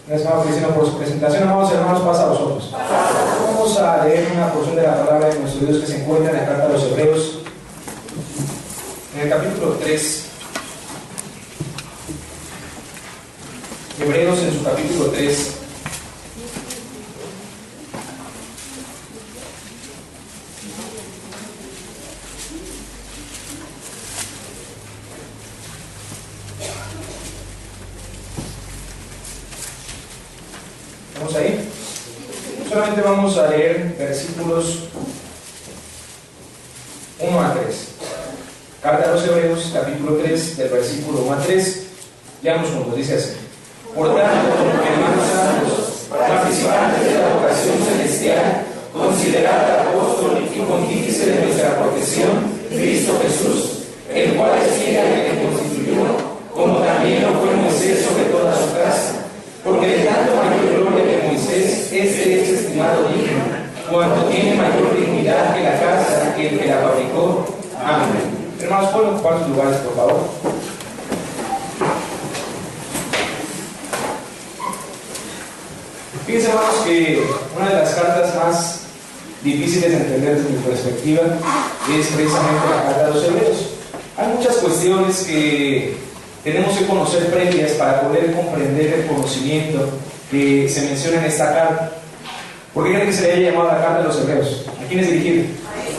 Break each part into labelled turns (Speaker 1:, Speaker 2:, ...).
Speaker 1: Gracias, hermano Cristiano, por su presentación. Amados hermanos, pasa a vosotros. Vamos a leer una porción de la palabra de nuestro Dios que se encuentra en la carta a los Hebreos, en el capítulo 3. Hebreos en su capítulo 3. ¿Estamos ahí? Solamente vamos a leer versículos 1 a 3. Carta a los Hebreos, capítulo 3, del versículo 1 a 3. Leamos juntos, dice así: Por tanto, hermanos santos, participantes de la vocación celestial, considerad apóstol y pontífice de nuestra profesión, Cristo Jesús, el cual es fiel al que constituyó, como también lo fue Moisés sobre toda su casa. Porque de tanto mayor gloria que Moisés, este es estimado digno, cuanto tiene mayor dignidad que la casa que el que la fabricó. Amén. Hermanos, pueden ocupar sus lugares, por favor. Fíjense, hermanos, que una de las cartas más difíciles de entender desde mi perspectiva es precisamente la carta de los Hebreos. Hay muchas cuestiones que tenemos que conocer previas para poder comprender el conocimiento que se menciona en esta carta. ¿Por qué creen que se le haya llamado la carta de los Hebreos? ¿A quién es dirigida?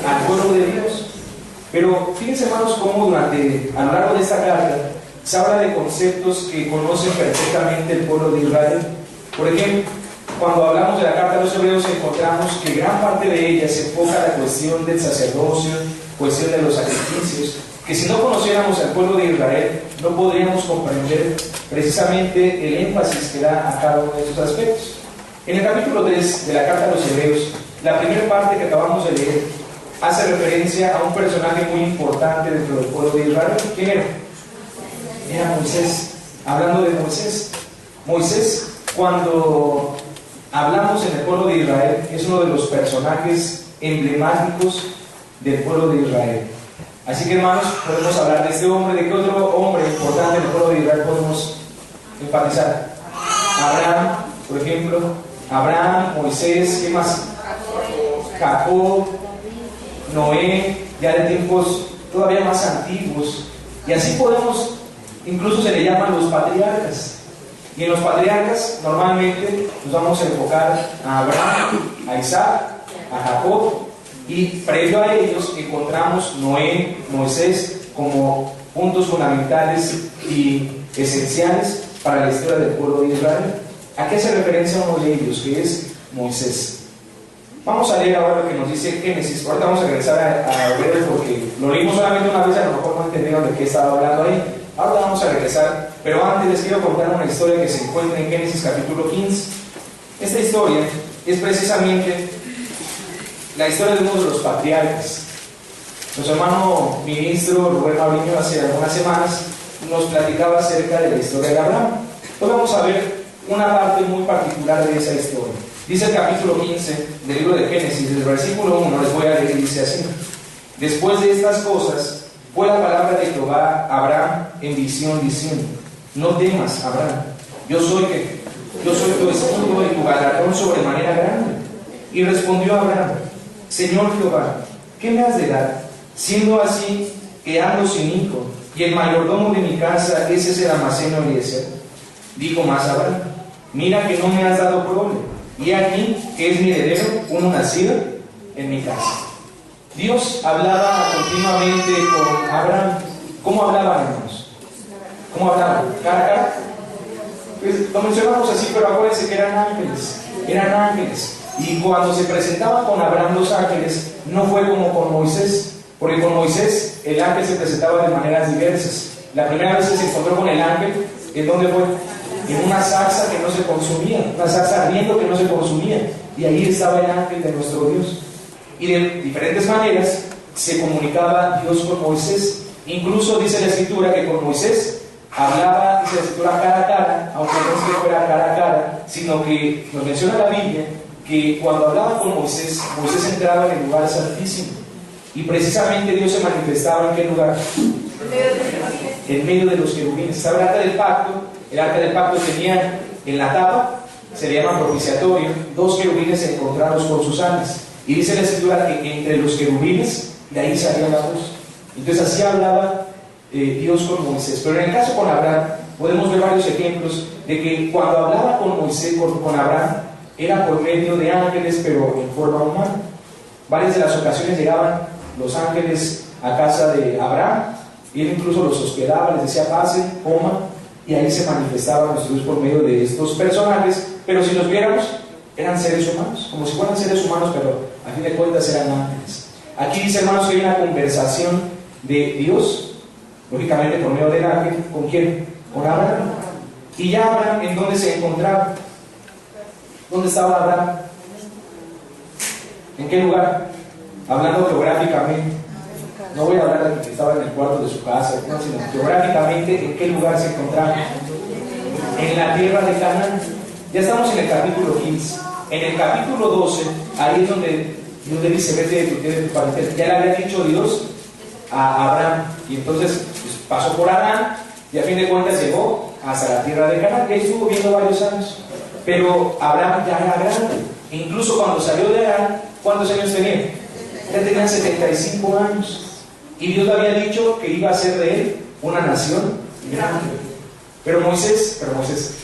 Speaker 1: Al pueblo de Dios. Pero fíjense, hermanos, cómo a lo largo de esta carta se habla de conceptos que conocen perfectamente el pueblo de Israel. Por ejemplo, cuando hablamos de la carta de los Hebreos, encontramos que gran parte de ella se enfoca en la cuestión del sacerdocio, cuestión de los sacrificios, que si no conociéramos al pueblo de Israel, no podríamos comprender precisamente el énfasis que da a cada uno de esos aspectos. En el capítulo 3 de la carta a los Hebreos, la primera parte que acabamos de leer hace referencia a un personaje muy importante dentro del pueblo de Israel. ¿Quién era? Era Moisés. Hablando de Moisés. Moisés, cuando hablamos en el pueblo de Israel, es uno de los personajes emblemáticos del pueblo de Israel. Así que, hermanos, podemos hablar de este hombre. ¿De qué otro hombre importante en el pueblo de Israel podemos enfatizar? Abraham, por ejemplo. Abraham, Moisés, ¿qué más? Jacob, Noé, ya de tiempos todavía más antiguos. Y así podemos, incluso se le llaman los patriarcas. Y en los patriarcas normalmente nos vamos a enfocar a Abraham, a Isaac, a Jacob. Y previo a ellos encontramos Noé, Moisés como puntos fundamentales y esenciales para la historia del pueblo de Israel. ¿A qué hace referencia uno de ellos, que es Moisés? Vamos a leer ahora lo que nos dice Génesis. Ahorita vamos a regresar a Hebreos porque lo leímos solamente una vez, a lo mejor no entendieron de qué estaba hablando ahí. Ahora vamos a regresar, pero antes les quiero contar una historia que se encuentra en Génesis capítulo 15. Esta historia es precisamente la historia de uno de los patriarcas. Nuestro hermano ministro Rubén Mauriño hace algunas semanas nos platicaba acerca de la historia de Abraham. Hoy vamos a ver una parte muy particular de esa historia. Dice el capítulo 15 del libro de Génesis, del versículo 1, les voy a leer, y dice así: Después de estas cosas, fue la palabra de Jehová a Abraham en visión, diciendo: No temas, Abraham, yo soy tu escudo y tu galardón sobremanera grande. Y respondió Abraham: Señor Jehová, ¿qué me has de dar? Siendo así que ando sin hijo, y el mayordomo de mi casa es el almaceno Eliezer. Dijo más Abraham: Mira que no me has dado prole, y aquí que es mi heredero, uno nacido en mi casa. Dios hablaba continuamente con Abraham. ¿Cómo hablaban, hermanos? ¿Cómo hablaban? ¿Cara a cara? Pues lo mencionamos así, pero acuérdense que eran ángeles. Eran ángeles. Y cuando se presentaban con Abraham los ángeles, no fue como con Moisés, porque con Moisés el ángel se presentaba de maneras diversas. La primera vez que se encontró con el ángel, ¿en dónde fue? En una zarza que no se consumía, una zarza ardiendo que no se consumía, y ahí estaba el ángel de nuestro Dios. Y de diferentes maneras se comunicaba Dios con Moisés. Incluso dice la Escritura que con Moisés hablaba, dice la Escritura, cara a cara, aunque no es que fuera cara a cara, sino que nos menciona la Biblia que cuando hablaba con Moisés, Moisés entraba en el lugar santísimo. Y precisamente Dios se manifestaba ¿en qué lugar? En medio de los querubines. ¿Sabe el arca del pacto? El arca del pacto tenía en la tapa, se le llama propiciatorio, dos querubines encontrados con sus alas. Y dice la escritura que entre los querubines, de ahí salía la voz. Entonces así hablaba Dios con Moisés. Pero en el caso con Abraham, podemos ver varios ejemplos de que cuando hablaba con Moisés, con Abraham, era por medio de ángeles, pero en forma humana. Varias de las ocasiones llegaban los ángeles a casa de Abraham, y él incluso los hospedaba, les decía pasen, coman, y ahí se manifestaba nuestro Dios por medio de estos personajes. Pero si los viéramos, eran seres humanos, como si fueran seres humanos, pero a fin de cuentas eran ángeles. Aquí dice, hermanos, que hay una conversación de Dios, lógicamente por medio del ángel. ¿Con quién? Con Abraham. Y ya Abraham, ¿en dónde se encontraba? ¿Dónde estaba Abraham? ¿En qué lugar? Hablando geográficamente. No voy a hablar de que estaba en el cuarto de su casa, no, sino geográficamente, ¿en qué lugar se encontraba? En la tierra de Canaán. Ya estamos en el capítulo 15. En el capítulo 12, ahí es donde Dios le dice, vete de tu tierra y de tu parentela. Ya le había dicho Dios a Abraham. Y entonces pues, pasó por Arán y a fin de cuentas llegó hasta la tierra de Canaán, que estuvo viendo varios años. Pero Abraham ya era grande. E incluso cuando salió de Arán, ¿cuántos años tenía? Ya tenía 75 años. Y Dios le había dicho que iba a hacer de él una nación grande. Pero Moisés,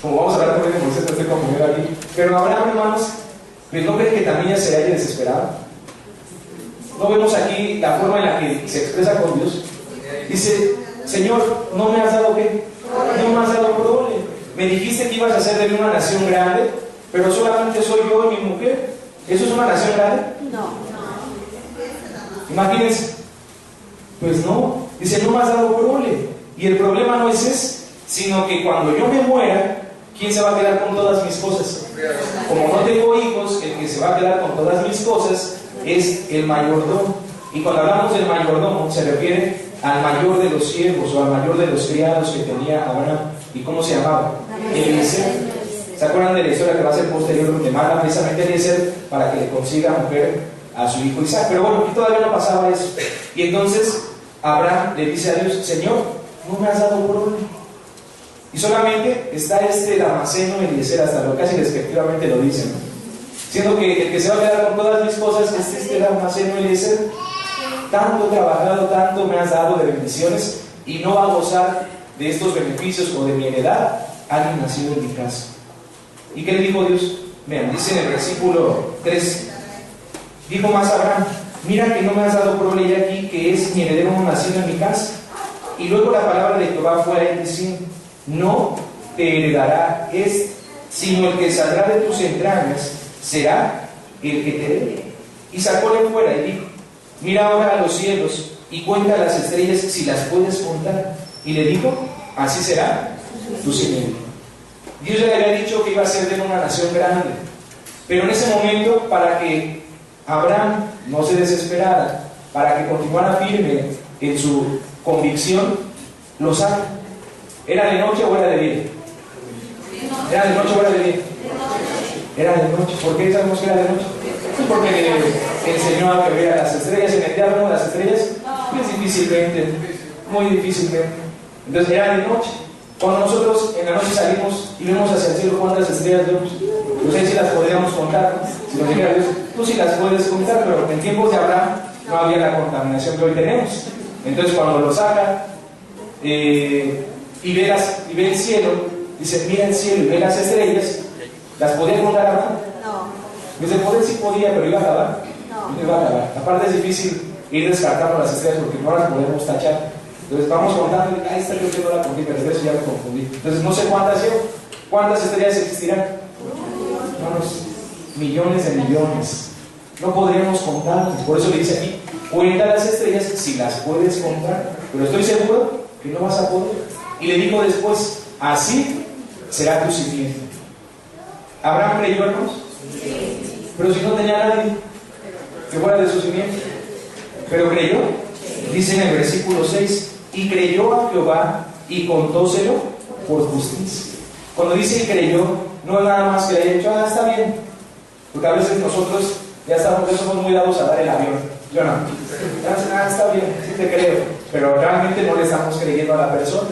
Speaker 1: como vamos a hablar también de Moisés, no estoy confundido aquí. Pero Abraham, hermanos, pues no creen que también ya se haya desesperado. ¿No vemos aquí la forma en la que se expresa con Dios? Dice, Señor, ¿no me has dado qué? No me has dado prole. Me dijiste que ibas a hacer de mí una nación grande, pero solamente soy yo y mi mujer. ¿Eso es una nación grande?
Speaker 2: No.
Speaker 1: Imagínense. Pues no. Dice, no me has dado prole. Y el problema no es ese, sino que cuando yo me muera, ¿quién se va a quedar con todas mis cosas? Como no tengo hijos, el que se va a quedar con todas mis cosas es el mayordomo. Y cuando hablamos del mayordomo, se refiere al mayor de los siervos o al mayor de los criados que tenía Abraham. ¿Y cómo se llamaba? Eliezer. ¿Se acuerdan de la historia que va a ser posterior, donde manda precisamente a Eliezer para que le consiga mujer a su hijo Isaac? Pero bueno, aquí todavía no pasaba eso. Y entonces Abraham le dice a Dios, Señor, no me has dado prole. Y solamente está este Damaseno Eliezer, hasta lo casi despectivamente lo dicen, ¿no? Siendo que el que se va a quedar con todas mis cosas es este Damaseno Eliezer. Tanto he trabajado, tanto me has dado de bendiciones, y no va a gozar de estos beneficios o de mi heredad alguien nacido en mi casa. ¿Y qué le dijo Dios? Vean, dice en el versículo 3, dijo más Abraham, mira que no me has dado prole ya aquí, que es mi heredero no nacido en mi casa. Y luego la palabra de Jehová fue a él diciendo, no te heredará este, sino el que saldrá de tus entrañas será el que te herede. Y sacóle fuera y dijo, mira ahora a los cielos y cuenta las estrellas si las puedes contar. Y le dijo, así será tu simiente. Dios ya le había dicho que iba a ser de una nación grande. Pero en ese momento, para que Abraham no se desesperara, para que continuara firme en su convicción, lo saca. ¿Era de noche o era de día? ¿Era de noche o era de día? Era de noche. ¿Por qué sabemos que era de noche? Pues porque le enseñó a que vea las estrellas. En el día vemos las estrellas, pues difícilmente, muy difícilmente. Entonces era de noche. Cuando nosotros en la noche salimos y vemos hacia el cielo, ¿cuántas estrellas vemos? No sé si las podríamos contar. Si nos dijera Dios, tú sí las puedes contar, pero en tiempos de Abraham no había la contaminación que hoy tenemos. Entonces cuando lo saca y ve el cielo, dice, mira el cielo y ve las estrellas, ¿las podía contar Abraham?
Speaker 2: No.
Speaker 1: Dice, poder sí podía, pero iba a acabar.
Speaker 2: No.
Speaker 1: Iba a acabar. Aparte es difícil ir descartando las estrellas porque no las podemos tachar. Entonces vamos contando, ahí está, yo que no la conté, pero eso ya me confundí. Entonces no sé cuántas estrellas existirán. Unos millones de millones. No podríamos contarlas. Por eso le dice aquí, cuenta las estrellas si las puedes contar. Pero estoy seguro que no vas a poder. Y le dijo después, así será tu simiente. ¿Abraham creyó, hermanos? Sí. Pero si no tenía nadie que fuera de su simiente. Pero creyó. Dice en el versículo 6, y creyó a Jehová y contóselo por justicia. Cuando dice creyó, no es nada más que haya dicho, está bien. Porque a veces nosotros ya somos muy dados a dar el avión. Yo no. Está bien, sí te creo. Pero realmente no le estamos creyendo a la persona.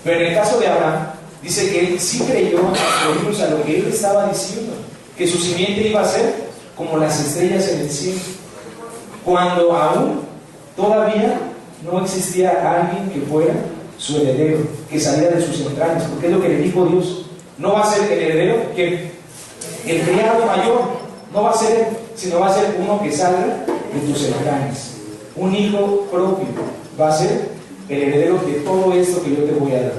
Speaker 1: Pero en el caso de Abraham, dice que él sí creyó a lo que él estaba diciendo, que su simiente iba a ser como las estrellas en el cielo, cuando aún todavía no existía alguien que fuera su heredero, que saliera de sus entrañas, porque es lo que le dijo Dios: no va a ser el heredero que el criado mayor, no va a ser él, sino va a ser uno que salga de tus entrañas, un hijo propio, va a ser el heredero de todo esto que yo te voy a dar.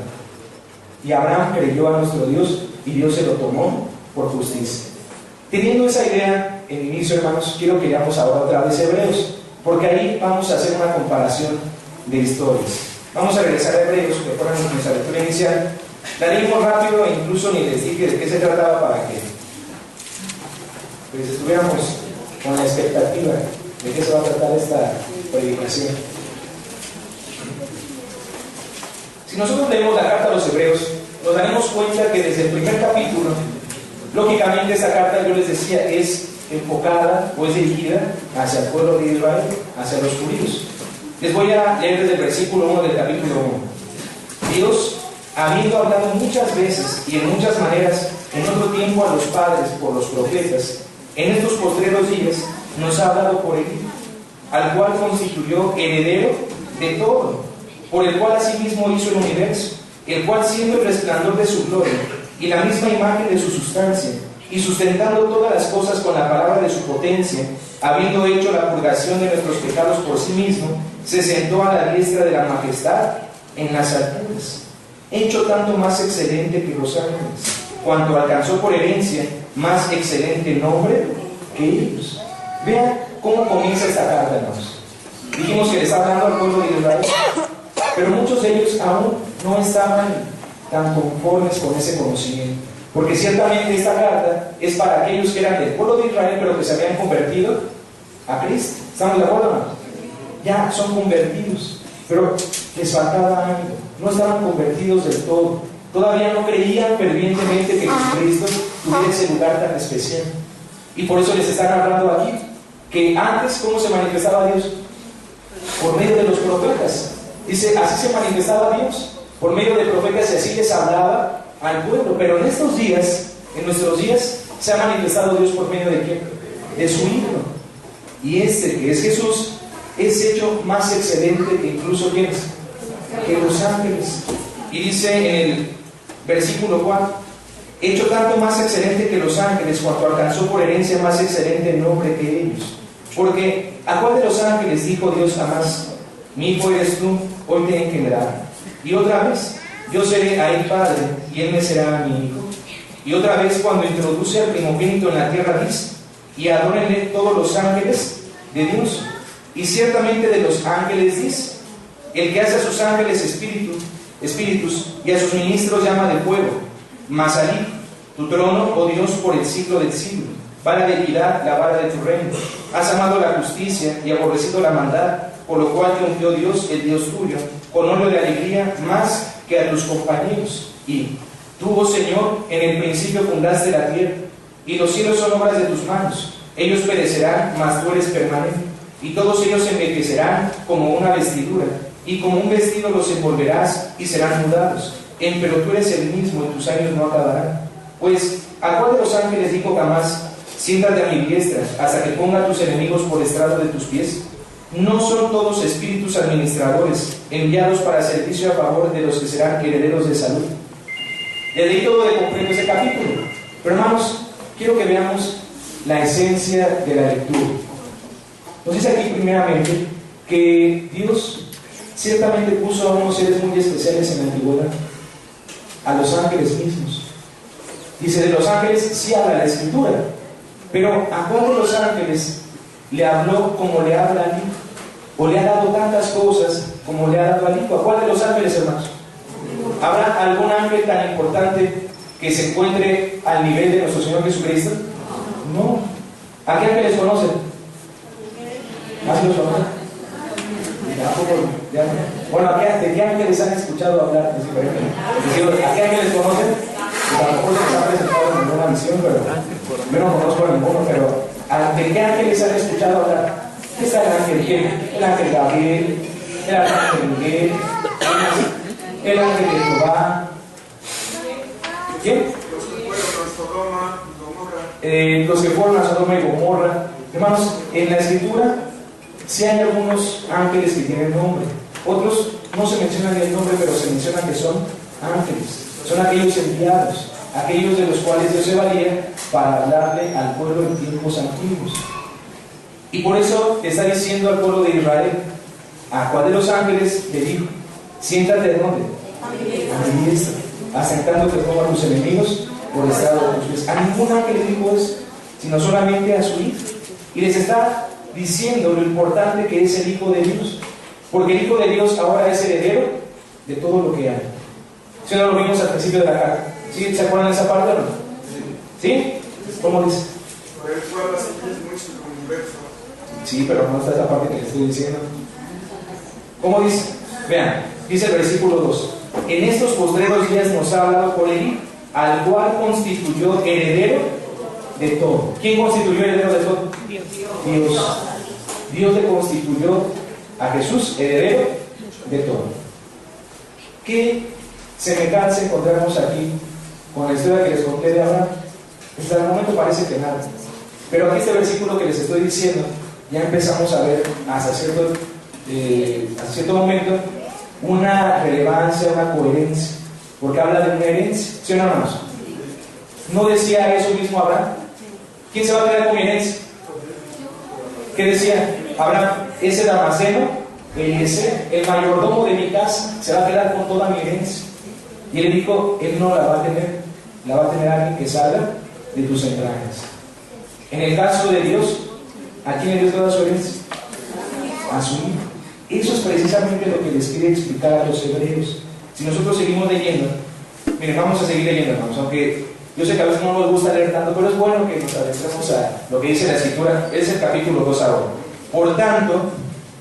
Speaker 1: Y Abraham creyó a nuestro Dios y Dios se lo tomó por justicia. Teniendo esa idea en inicio, hermanos, quiero que leamos ahora otra vez Hebreos, porque ahí vamos a hacer una comparación de historias. Vamos a regresar a Hebreos, que fueron nuestra lectura inicial. La leímos rápido e incluso ni les dije de qué se trataba para que pues, estuviéramos con la expectativa de qué se va a tratar esta predicación. Si nosotros leemos la carta a los Hebreos, nos daremos cuenta que desde el primer capítulo, lógicamente esta carta, yo les decía, es enfocada o es dirigida hacia el pueblo de Israel, hacia los judíos. Les voy a leer desde el versículo 1 del capítulo 1. Dios, habiendo hablado muchas veces y en muchas maneras en otro tiempo a los padres por los profetas, en estos postreros días nos ha hablado por el Hijo, al cual constituyó heredero de todo, por el cual asimismo hizo el universo, el cual siendo el resplandor de su gloria y la misma imagen de su sustancia, y sustentando todas las cosas con la palabra de su potencia, habiendo hecho la purgación de nuestros pecados por sí mismo, se sentó a la diestra de la majestad en las alturas, hecho tanto más excelente que los ángeles, cuanto alcanzó por herencia más excelente nombre que ellos. Vean cómo comienza esta carta, hermanos. Dijimos que le está hablando al pueblo de Israel, pero muchos de ellos aún no estaban tan conformes con ese conocimiento, porque ciertamente esta carta es para aquellos que eran del pueblo de Israel, pero que se habían convertido a Cristo. ¿Estamos de acuerdo, hermanos? Ya son convertidos, pero les faltaba algo, no estaban convertidos del todo, todavía no creían fervientemente que Cristo tuviera ese lugar tan especial. Y por eso les están hablando aquí, que antes, ¿cómo se manifestaba Dios? Por medio de los profetas. Dice, así se manifestaba Dios, por medio de profetas, y así les hablaba al pueblo. Pero en estos días, en nuestros días, se ha manifestado Dios por medio de ¿qué? De su Hijo. Y este, que es Jesús, es hecho más excelente que incluso ¿quiénes? Que los ángeles. Y dice en el versículo 4, hecho tanto más excelente que los ángeles, cuanto alcanzó por herencia más excelente nombre que ellos. Porque ¿a cuál de los ángeles dijo Dios jamás: mi hijo eres tú, hoy te he engendrado? Y otra vez, yo seré a él padre, y él me será a mi hijo. Y otra vez, cuando introduce al primogénito en la tierra, dice: y adórenle todos los ángeles de Dios. Y ciertamente de los ángeles dice: el que hace a sus ángeles espíritus, y a sus ministros llama de fuego. Mas a ti, tu trono, oh Dios, por el siglo del siglo. Vara de equidad, la vara de tu reino. Has amado la justicia y aborrecido la maldad, por lo cual te ungió Dios, el Dios tuyo, con óleo de alegría más que a tus compañeros. Y tú, oh Señor, en el principio fundaste la tierra, y los cielos son obras de tus manos. Ellos perecerán, mas tú eres permanente, y todos ellos envejecerán como una vestidura, y como un vestido los envolverás, y serán mudados. Pero tú eres el mismo, y tus años no acabarán. Pues, ¿a cuál de los ángeles dijo jamás: siéntate a mi diestra, hasta que ponga a tus enemigos por estrado de tus pies? ¿No son todos espíritus administradores, enviados para servicio a favor de los que serán herederos de salud? Le leí todo de completo ese capítulo, pero hermanos, quiero que veamos la esencia de la lectura. Nos dice aquí primeramente que Dios ciertamente puso a unos seres muy especiales en la antigüedad, a los ángeles mismos. Dice, de los ángeles sí habla la Escritura, pero ¿a cuál de los ángeles le habló como le habla al Hijo? ¿O le ha dado tantas cosas como le ha dado al Hijo? ¿A cuál de los ángeles, hermanos? ¿Habrá algún ángel tan importante que se encuentre al nivel de nuestro Señor Jesucristo? No. ¿A qué ángeles conocen? ¿Más los conocen? Bueno, ¿de qué ángeles han escuchado hablar? ¿A qué ángeles conocen? Pues a lo mejor se les ha presentado en ninguna misión, pero yo no conozco a ninguno, pero ¿de qué ángeles han escuchado hablar? Está el ángel ¿qué? El ángel Gabriel, el ángel Miguel, el ángel de Jehová, ¿Quién? Los que fueron a Sodoma y Gomorra. Hermanos, en la Escritura sí hay algunos ángeles que tienen nombre. Otros no se mencionan el nombre, pero se menciona que son ángeles. Son aquellos enviados, aquellos de los cuales Dios se valía para hablarle al pueblo en tiempos antiguos. Y por eso está diciendo al pueblo de Israel, ¿a cuál de los ángeles le dijo? Siéntate de dónde? A mi diestra, asentándote como a tus enemigos por el estrado de tus pies. A ningún ángel le dijo eso, sino solamente a su hijo. Y les está diciendo lo importante que es el Hijo de Dios, porque el Hijo de Dios ahora es heredero de todo lo que hay. ¿Sí no lo vimos al principio de la carta? ¿Sí? ¿Se acuerdan de esa parte o no? ¿Sí? ¿Cómo dice? Sí, pero no está esa parte que les estoy diciendo. ¿Cómo dice? Vean, dice el versículo 2. En estos postreros días nos ha hablado por el Hijo, al cual constituyó heredero de todo. ¿Quién constituyó heredero de todo? Dios. Dios le constituyó a Jesús heredero de todo. ¿Qué semejanza encontramos aquí con la historia que les conté de Abraham? Hasta el momento parece que nada. Pero aquí este versículo que les estoy diciendo, ya empezamos a ver hasta cierto momento una relevancia, una coherencia, porque habla de una herencia. ¿Sí o no, hermanos? ¿No decía eso mismo Abraham? ¿Quién se va a quedar con mi herencia? ¿Qué decía Abraham? Ese Damaseno, Eliezer, el mayordomo de mi casa, se va a quedar con toda mi herencia. Y él dijo, él no la va a tener, la va a tener alguien que salga de tus entrañas. En el caso de Dios, ¿a quién le dio toda su herencia? A su hijo. Eso es precisamente lo que les quiere explicar a los hebreos. Si nosotros seguimos leyendo, miren, vamos a seguir leyendo, hermanos, aunque yo sé que a veces no nos gusta leer tanto, pero es bueno que nos adentremos a lo que dice la Escritura. Es el capítulo 2 ahora. Por tanto,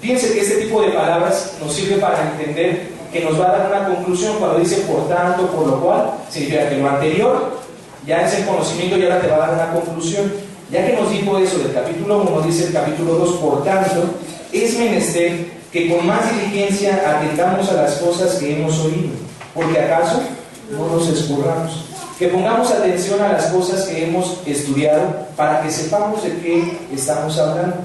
Speaker 1: fíjense que este tipo de palabras nos sirve para entender que nos va a dar una conclusión. Cuando dice por tanto, por lo cual, significa que lo anterior ya es el conocimiento y ahora te va a dar una conclusión. Ya que nos dijo eso del capítulo 1, dice el capítulo 2, por tanto, es menester que con más diligencia atendamos a las cosas que hemos oído, porque acaso no nos escurramos. Que pongamos atención a las cosas que hemos estudiado para que sepamos de qué estamos hablando.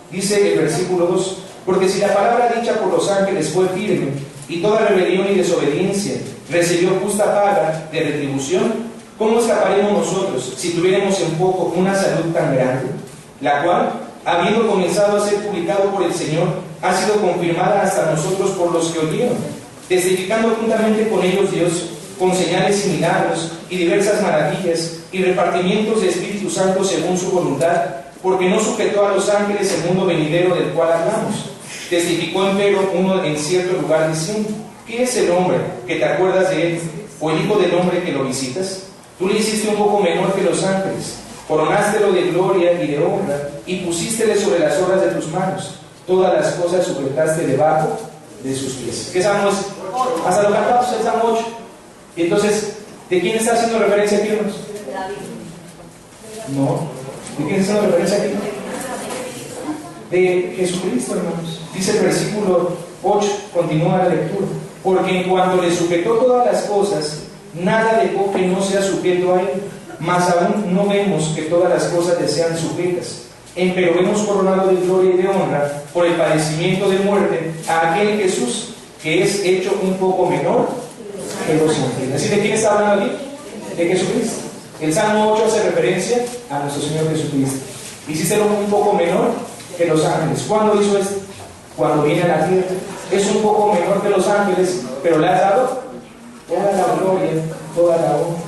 Speaker 1: Dice el versículo 2, porque si la palabra dicha por los ángeles fue firme y toda rebelión y desobediencia recibió justa paga de retribución, ¿cómo escaparemos nosotros si tuviéramos en poco una salud tan grande, la cual, habiendo comenzado a ser publicado por el Señor, ha sido confirmada hasta nosotros por los que oyeron, testificando juntamente con ellos Dios, con señales y milagros y diversas maravillas y repartimientos de Espíritu Santo según su voluntad, porque no sujetó a los ángeles el mundo venidero del cual hablamos. Testificó empero uno en cierto lugar diciendo, ¿qué es el hombre que te acuerdas de él, o el hijo del hombre que lo visitas? Tú le hiciste un poco menor que los ángeles, coronástelo de gloria y de honra, y pusístele sobre las obras de tus manos. Todas las cosas sujetaste debajo de sus pies. ¿Qué salmo es? Hasta lo cantamos el Salmo 8. Y entonces, ¿de quién está haciendo referencia aquí, hermanos? No. ¿De quién está haciendo referencia aquí? De Jesucristo, hermanos. Dice el versículo 8, continúa la lectura. Porque en cuanto le sujetó todas las cosas, nada dejó que no sea sujeto a él. Mas aún no vemos que todas las cosas le sean sujetas. Pero vemos coronado de gloria y de honra por el padecimiento de muerte a aquel Jesús que es hecho un poco menor que los ángeles. ¿Así de quién está hablando aquí? De Jesucristo. El Salmo 8 hace referencia a nuestro Señor Jesucristo. Hicístelo un poco menor que los ángeles. ¿Cuándo hizo esto? Cuando viene a la tierra. Es un poco menor que los ángeles, pero le has dado toda la gloria, toda la honra,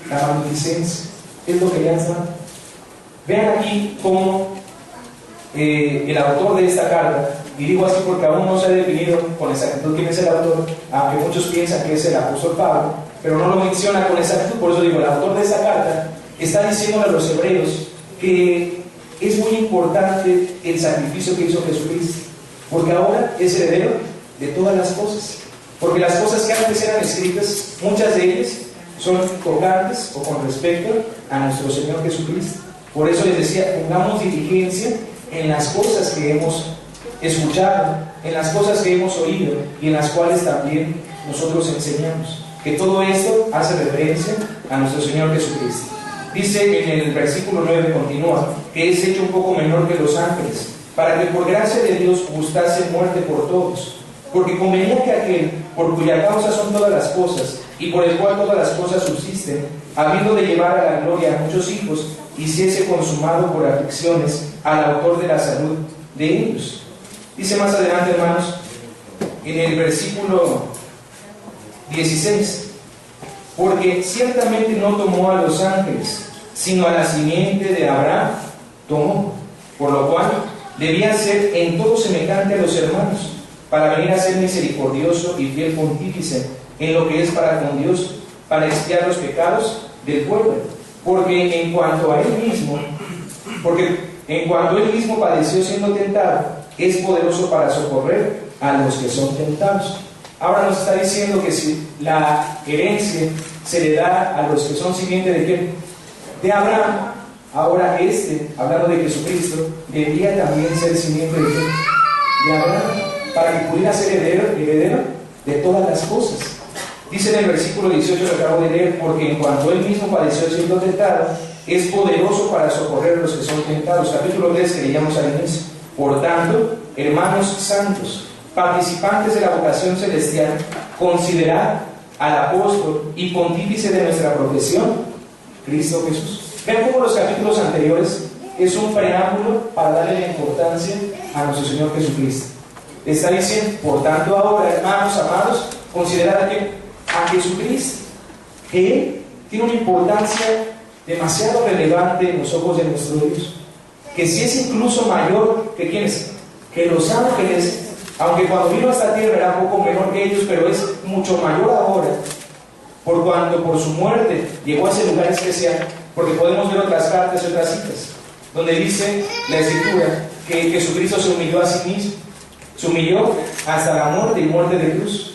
Speaker 1: la magnificencia. Es lo que le has dado. Vean aquí cómo el autor de esta carta, y digo así porque aún no se ha definido con exactitud quién es el autor, aunque muchos piensan que es el apóstol Pablo, pero no lo menciona con exactitud. Por eso digo, el autor de esta carta está diciendo a los hebreos que es muy importante el sacrificio que hizo Jesucristo, porque ahora es heredero de todas las cosas, porque las cosas que antes eran escritas, muchas de ellas son tocantes o con respecto a nuestro Señor Jesucristo. Por eso les decía, pongamos diligencia en las cosas que hemos escuchado, en las cosas que hemos oído y en las cuales también nosotros enseñamos. que todo esto hace referencia a nuestro Señor Jesucristo. Dice en el versículo 9, continúa, que es hecho un poco menor que los ángeles, para que por gracia de Dios gustase muerte por todos. Porque convenía que aquel, por cuya causa son todas las cosas, y por el cual todas las cosas subsisten, habiendo de llevar a la gloria a muchos hijos, hiciese consumado por aflicciones al autor de la salud de ellos. Dice más adelante, hermanos, en el versículo 16, porque ciertamente no tomó a los ángeles, sino a la simiente de Abraham tomó, por lo cual debía ser en todo semejante a los hermanos, para venir a ser misericordioso y fiel pontífice en lo que es para con Dios, para expiar los pecados del pueblo. Porque en cuanto él mismo padeció siendo tentado, es poderoso para socorrer a los que son tentados. Ahora nos está diciendo que si la herencia se le da a los que son simiente de ¿quién? De Abraham, ahora hablando de Jesucristo, debía también ser simiente de ¿quién? De Abraham, para que pudiera ser heredero de todas las cosas. Dice en el versículo 18 que acabo de leer, porque en cuanto él mismo padeció siendo tentado, es poderoso para socorrer a los que son tentados. Capítulo 3 que leíamos al inicio. Por tanto, hermanos santos, participantes de la vocación celestial, considerad al apóstol y pontífice de nuestra profesión, Cristo Jesús. Vean cómo los capítulos anteriores es un preámbulo para darle la importancia a nuestro Señor Jesucristo. Está diciendo, por tanto ahora, hermanos amados, considerad a Jesucristo, que Él tiene una importancia demasiado relevante en los ojos de nuestro Dios, que si es incluso mayor que ¿quiénes? Que los ángeles, aunque cuando vino a esta tierra era un poco menor que ellos, pero es mucho mayor ahora, por cuanto por su muerte llegó a ese lugar especial, porque podemos ver otras cartas y otras citas, donde dice la Escritura que Jesucristo se humilló a sí mismo, se humilló hasta la muerte y muerte de cruz,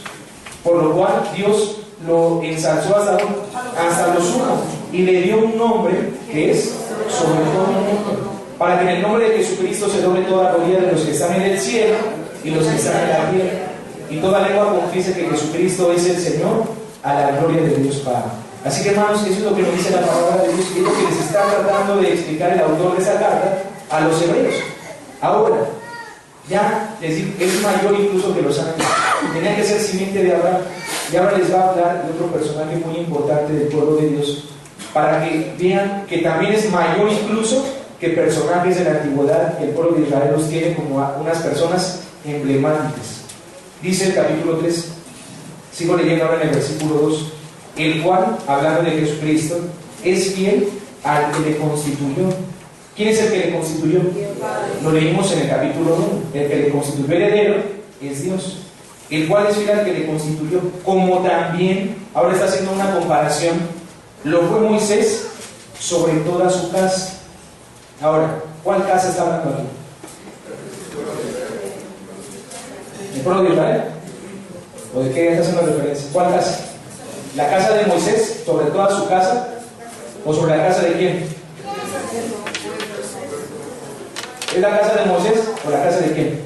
Speaker 1: por lo cual Dios lo ensalzó hasta lo sumo y le dio un nombre que es sobre todo nombre, para que en el nombre de Jesucristo se doble toda rodilla de los que están en el cielo y los que están en la tierra, y toda lengua confiese que Jesucristo es el Señor, a la gloria de Dios Padre. Así que, hermanos, eso es lo que nos dice la palabra de Dios, y es lo que les está tratando de explicar el autor de esa carta a los hebreos. Ahora, ya les digo, es mayor incluso que los ángeles, tenía que ser simiente de Abraham, y ahora les va a hablar de otro personaje muy importante del pueblo de Dios, para que vean que también es mayor incluso que personajes de la antigüedad, que el pueblo de Israel los tiene como unas personas emblemáticas. Dice el capítulo 3, sigo leyendo ahora en el versículo 2, el cual, hablando de Jesucristo, es fiel al que le constituyó. ¿Quién es el que le constituyó? Lo leímos en el capítulo 1. El que le constituyó heredero es Dios, el cual es fiel al que le constituyó, como también, ahora está haciendo una comparación, lo fue Moisés sobre toda su casa. Ahora, ¿cuál casa está hablando aquí? ¿El pueblo de Israel? ¿O de qué está haciendo referencia? ¿Cuál casa? ¿La casa de Moisés sobre toda su casa? ¿O sobre la casa de quién? ¿Es la casa de Moisés o la casa de quién?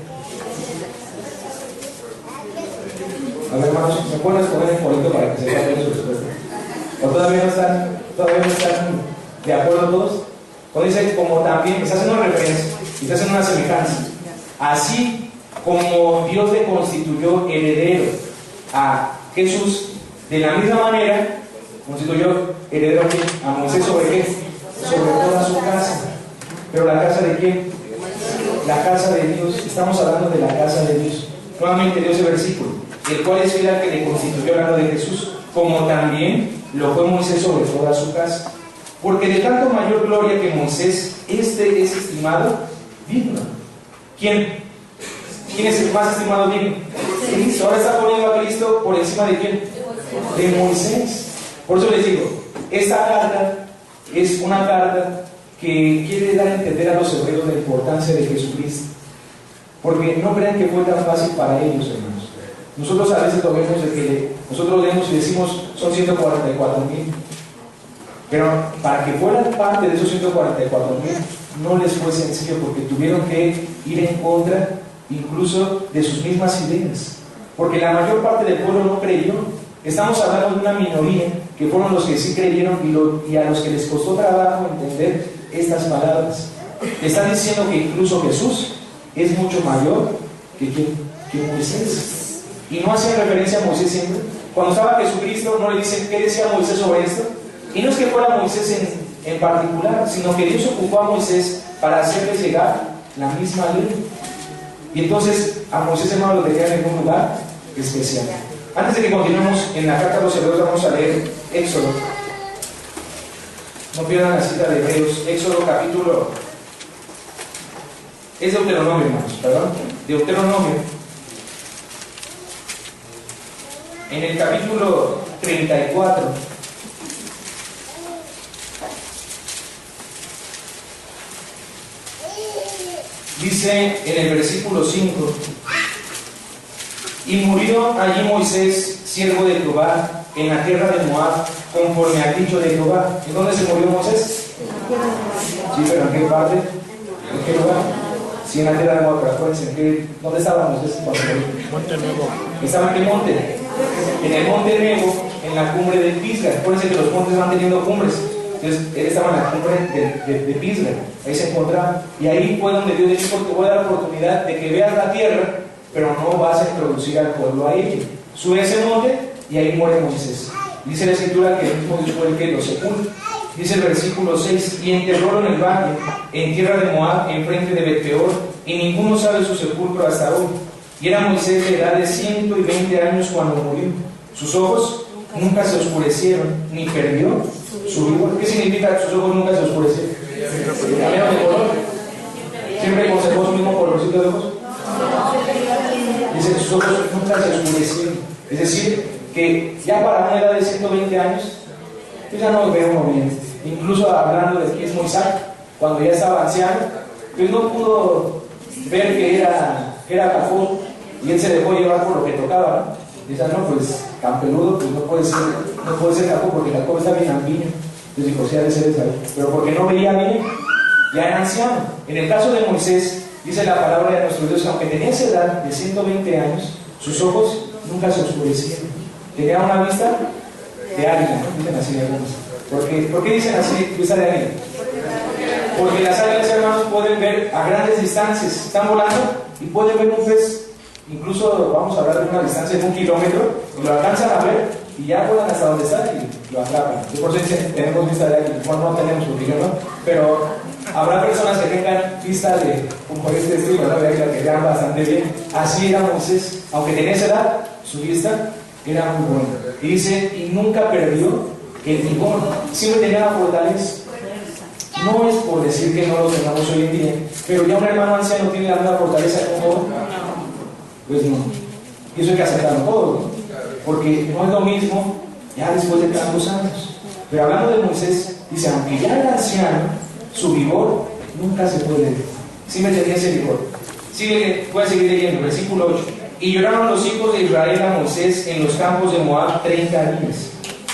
Speaker 1: A ver, hermanos, ¿me pueden responder en correcto para que se vea bien su respuesta? ¿O todavía no están de acuerdo todos? O dice, como también, está haciendo una referencia, y está haciendo una semejanza. Así como Dios le constituyó heredero a Jesús, de la misma manera constituyó heredero a Moisés sobre qué? Sobre toda su casa. ¿Pero la casa de quién? La casa de Dios. Estamos hablando de la casa de Dios. Nuevamente dio ese versículo, el cual es fiel al que le constituyó, hablando de Jesús, como también lo fue Moisés sobre toda su casa. Porque de tanto mayor gloria que Moisés, es estimado digno. ¿Quién? ¿Quién es el más estimado digno? Cristo. Ahora está poniendo a Cristo por encima de ¿quién? De Moisés. Por eso les digo, esta carta es una carta que quiere dar a entender a los hebreos la importancia de Jesucristo. Porque no crean que fue tan fácil para ellos, hermanos. Nosotros a veces lo vemos de que nosotros leemos y decimos son 144,000. Pero para que fueran parte de esos 144,000 no les fue sencillo, porque tuvieron que ir en contra incluso de sus mismas ideas, porque la mayor parte del pueblo no creyó. Estamos hablando de una minoría que fueron los que sí creyeron y a los que les costó trabajo entender estas palabras. Están diciendo que incluso Jesús es mucho mayor que Moisés. Y no hacen referencia a Moisés siempre. Cuando estaba Jesucristo no le dicen qué decía Moisés sobre esto. Y no es que fuera Moisés en particular, sino que Dios ocupó a Moisés para hacerles llegar la misma ley. Y entonces a Moisés, hermano, lo dejaron en un lugar especial. Antes de que continuemos en la carta a los Hebreos, vamos a leer Éxodo. No pierdan la cita de Hebreos. Éxodo capítulo... Es Deuteronomio, hermanos, perdón. Deuteronomio. En el capítulo 34. Dice en el versículo 5: y murió allí Moisés, siervo de Jehová, en la tierra de Moab, conforme al dicho de Jehová. ¿En dónde se murió Moisés? Sí, pero ¿en qué parte? ¿En qué lugar? Sí, en la tierra de Moab, pero acuérdense, ¿dónde estaba Moisés cuando murió? Monte Nebo. ¿Estaba en qué monte? En el monte Nebo, en la cumbre de Pisga. Acuérdense que los montes van teniendo cumbres. Entonces, él estaba en la cumbre de Pisga. Ahí se encontraba. Y ahí fue donde Dios le dijo: te voy a dar la oportunidad de que veas la tierra, pero no vas a introducir al pueblo a ella. Sube ese monte y ahí muere Moisés. Dice la escritura que el mismo Dios fue el que lo sepulta. Dice el versículo 6: y enterrólo en el valle, en tierra de Moab, enfrente de Bet-peor, y ninguno sabe su sepulcro hasta hoy. Y era Moisés de edad de 120 años cuando murió. Sus ojos nunca se oscurecieron, ni perdió su vigor. ¿Qué significa que sus ojos nunca se oscurecieron? ¿Cambiaron de color? ¿Siempre conservó su mismo colorcito de ojos? Dice que sus ojos nunca se oscurecieron. Es decir, que ya para una edad de 120 años, pues ya no lo veo muy bien. Incluso hablando de que es Moisés, cuando ya estaba anciano, pues no pudo ver que era Jacob, y él se dejó llevar por lo que tocaba, ¿no? Dice, no, pues campeludo, pues no puede ser Jacob, porque Jacob está bien ambiño. Entonces dijo, sí, ha de ser esa, pero porque no veía bien, ya era anciano. En el caso de Moisés, dice la palabra de nuestro Dios, aunque tenía esa edad de 120 años, sus ojos nunca se oscurecieron. Tenía una vista de águila, ¿no? Dicen así algunos. ¿Por qué dicen así, vista de águila? Porque las águilas, hermanos, pueden ver a grandes distancias. Están volando y pueden ver un pez. Incluso vamos a hablar de una distancia de 1 kilómetro, y lo alcanzan a ver y ya vuelan hasta donde está y lo atrapan. Yo por eso tenemos vista de águila. Bueno, no tenemos, porque yo no, pero habrá personas que tengan vista de un este estilo, ¿no? De águila, que vean bastante bien. Así era Moisés, aunque tenía esa edad, su vista era muy buena. Y dice, y nunca perdió el vigor, siempre tenía la fortaleza. No es por decir que no lo tengamos hoy en día, pero ya un hermano anciano tiene la misma fortaleza como pues no. Y eso hay que aceptarlo todo, ¿no? Porque no es lo mismo ya después de tantos años. Pero hablando de Moisés, dice, aunque ya era anciano, su vigor nunca se puede. Siempre tenía ese vigor. Voy a seguir leyendo, versículo 8. Y lloraron los hijos de Israel a Moisés en los campos de Moab 30 días.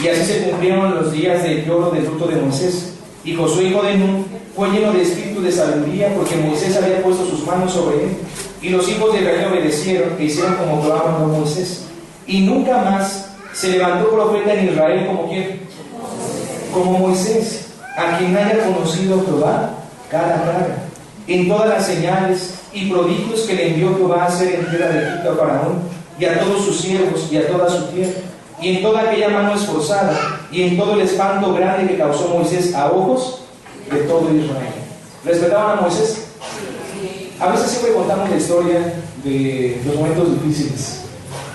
Speaker 1: Y así se cumplieron los días del lloro del luto de Moisés. Y Josué, hijo de Nun, fue lleno de espíritu de sabiduría, porque Moisés había puesto sus manos sobre él. Y los hijos de Israel obedecieron e hicieron como Jehová mandó a Moisés. Y nunca más se levantó profeta en Israel como ¿quién? Como Moisés, a quien haya conocido Jehová cara a cara, en todas las señales y prodigios que le envió Jehová a hacer en tierra de Egipto a Faraón y a todos sus siervos y a toda su tierra, y en toda aquella mano esforzada, y en todo el espanto grande que causó Moisés a ojos de todo Israel. ¿Respetaban a Moisés? A veces siempre contamos la historia de los momentos difíciles,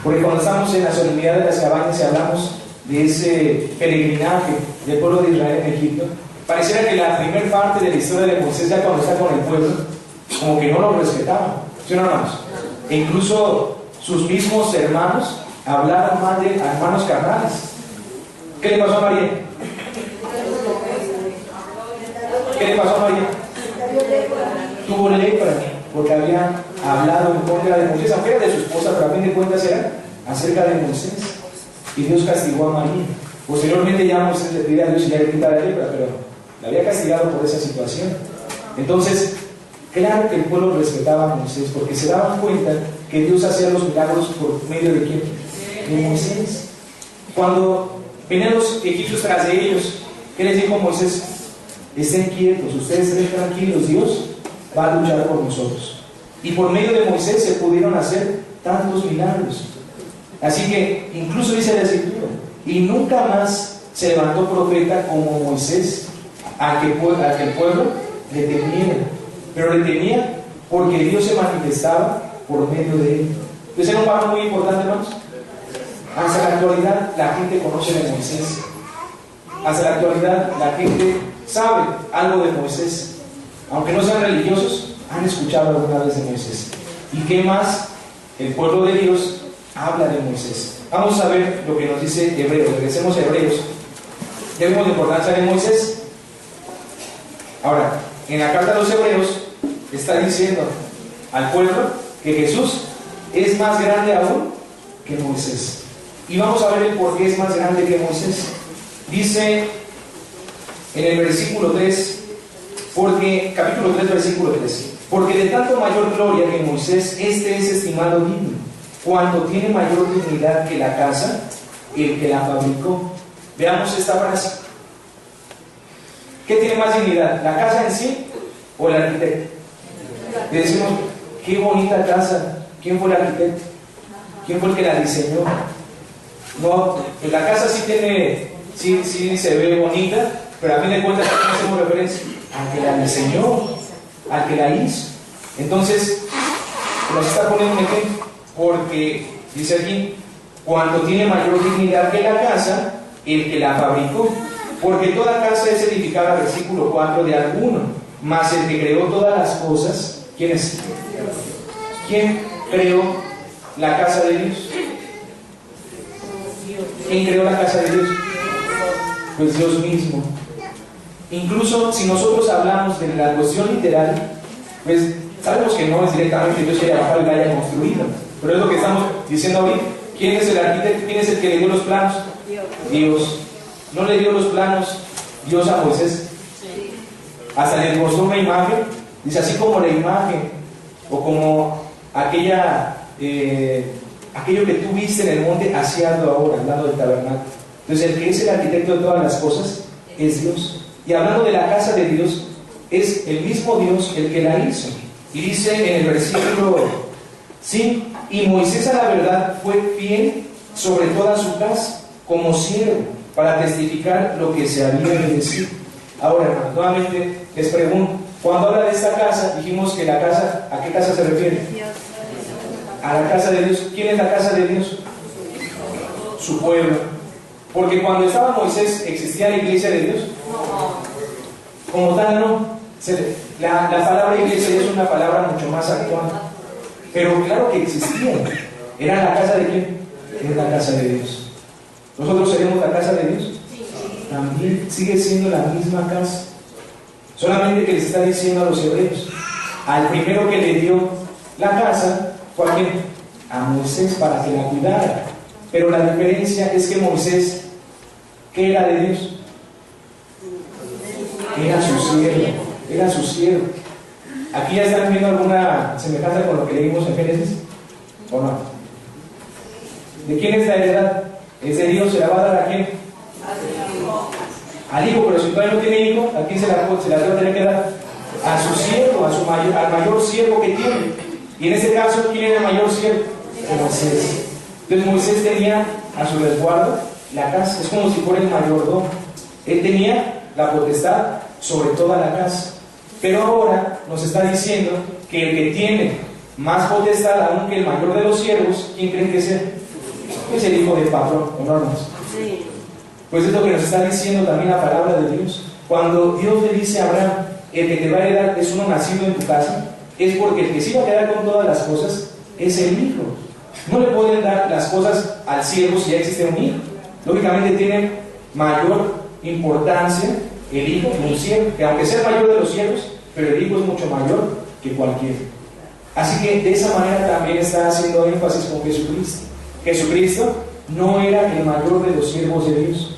Speaker 1: porque cuando estamos en la solemnidad de las cabañas y hablamos de ese peregrinaje del pueblo de Israel en Egipto, pareciera que la primera parte de la historia de Moisés, ya cuando está con el pueblo, como que no lo respetaban, ¿sí o no, hermanos? E incluso sus mismos hermanos hablaron mal de hermanos carnales. ¿Qué le pasó a María? ¿Qué le pasó a María? Tuvo lepra, porque había hablado en contra de Moisés, aunque era de su esposa, pero a fin de cuentas era acerca de Moisés. Y Dios castigó a María. Posteriormente ya Moisés le pidió a Dios y ya le quitara la lepra, pero la había castigado por esa situación. Entonces, claro que el pueblo respetaba a Moisés, porque se daban cuenta que Dios hacía los milagros por medio de ¿quién? De Moisés. Cuando venían los egipcios tras de ellos, ¿qué les dijo Moisés? Estén quietos, ustedes estén tranquilos, Dios va a luchar por nosotros. Y por medio de Moisés se pudieron hacer tantos milagros. Así que incluso dice la Escritura, y nunca más se levantó profeta como Moisés a que el pueblo le temiera. Pero le temía porque Dios se manifestaba por medio de él. Entonces era un paso muy importante, hermanos. Hasta la actualidad la gente conoce de Moisés. Hasta la actualidad la gente sabe algo de Moisés. Aunque no sean religiosos, han escuchado alguna vez de Moisés. ¿Y qué más? El pueblo de Dios habla de Moisés. Vamos a ver lo que nos dice Hebreos. Regresemos a Hebreos. Ya vimos la importancia de Moisés. Ahora, en la carta a los Hebreos está diciendo al pueblo que Jesús es más grande aún que Moisés. Y vamos a ver el por qué es más grande que Moisés. Dice en el versículo 3, capítulo 3, versículo 3, porque de tanto mayor gloria que Moisés, este es estimado digno, cuando tiene mayor dignidad que la casa, el que la fabricó. Veamos esta frase. ¿Qué tiene más dignidad? ¿La casa en sí o el arquitecto? Le decimos, qué bonita casa. ¿Quién fue el arquitecto? ¿Quién fue el que la diseñó? No, la casa sí tiene, sí se ve bonita, pero a fin de cuentas, ¿a quién hacemos referencia? Al que la diseñó, al que la hizo. Entonces, nos está poniendo un ejemplo, porque dice aquí, cuando tiene mayor dignidad que la casa, el que la fabricó. Porque toda casa es edificada, versículo 4, de alguno, mas el que creó todas las cosas, ¿quién es? ¿Quién creó la casa de Dios? ¿Quién creó la casa de Dios? Pues Dios mismo. Incluso si nosotros hablamos de la cuestión literal, pues sabemos que no es directamente Dios que haya bajado y la haya construido, pero es lo que estamos diciendo ahorita. ¿Quién es el arquitecto? ¿Quién es el que le dio los planos? Dios. ¿No le dio los planos Dios a Moisés? Hasta le mostró una imagen. Dice, así como la imagen o como aquello que tú viste en el monte, así ando ahora al lado del tabernáculo. Entonces el que es el arquitecto de todas las cosas es Dios. Y hablando de la casa de Dios, es el mismo Dios el que la hizo. Y dice en el versículo 5, y Moisés a la verdad fue fiel sobre toda su casa, como siervo, para testificar lo que se había de decir. Ahora, hermanos, nuevamente les pregunto, cuando habla de esta casa, dijimos que la casa, ¿a qué casa se refiere? A la casa de Dios. ¿Quién es la casa de Dios? Su pueblo. Porque cuando estaba Moisés, ¿existía la iglesia de Dios? Como tal, no. La palabra iglesia es una palabra mucho más actual. Pero claro que existía. ¿Era la casa de quién? Era la casa de Dios. ¿Nosotros seremos la casa de Dios? También sigue siendo la misma casa. Solamente que les está diciendo a los hebreos, al primero que le dio la casa fue a quién? A Moisés, para que la cuidara. Pero la diferencia es que Moisés, ¿qué era de Dios? Era su siervo. Era su siervo. ¿Aquí ya están viendo alguna semejanza con lo que leímos en Génesis? ¿O no? ¿De quién es la heredad? Es de Dios. ¿Se la va a dar a quién? Al hijo. Pero si todavía no tiene hijo, ¿a quién se la va a tener que dar? A su siervo, al mayor siervo que tiene. Y en este caso, ¿quién era el mayor siervo? Moisés. Entonces Moisés tenía a su resguardo la casa. Es como si fuera el mayordomo. Él tenía la potestad sobre toda la casa. Pero ahora nos está diciendo que el que tiene más potestad aún que el mayor de los siervos, ¿quién creen que es él? Es el hijo del patrón, ¿no, hermanos? Sí. Pues es lo que nos está diciendo también la palabra de Dios. Cuando Dios le dice a Abraham, el que te va a heredar es uno nacido en tu casa, es porque el que sí va a quedar con todas las cosas es el hijo. No le pueden dar las cosas al siervo si ya existe un hijo. Lógicamente tiene mayor importancia el hijo que un siervo, que aunque sea el mayor de los siervos, pero el hijo es mucho mayor que cualquiera. Así que de esa manera también está haciendo énfasis con Jesucristo. Jesucristo no era el mayor de los siervos de Dios.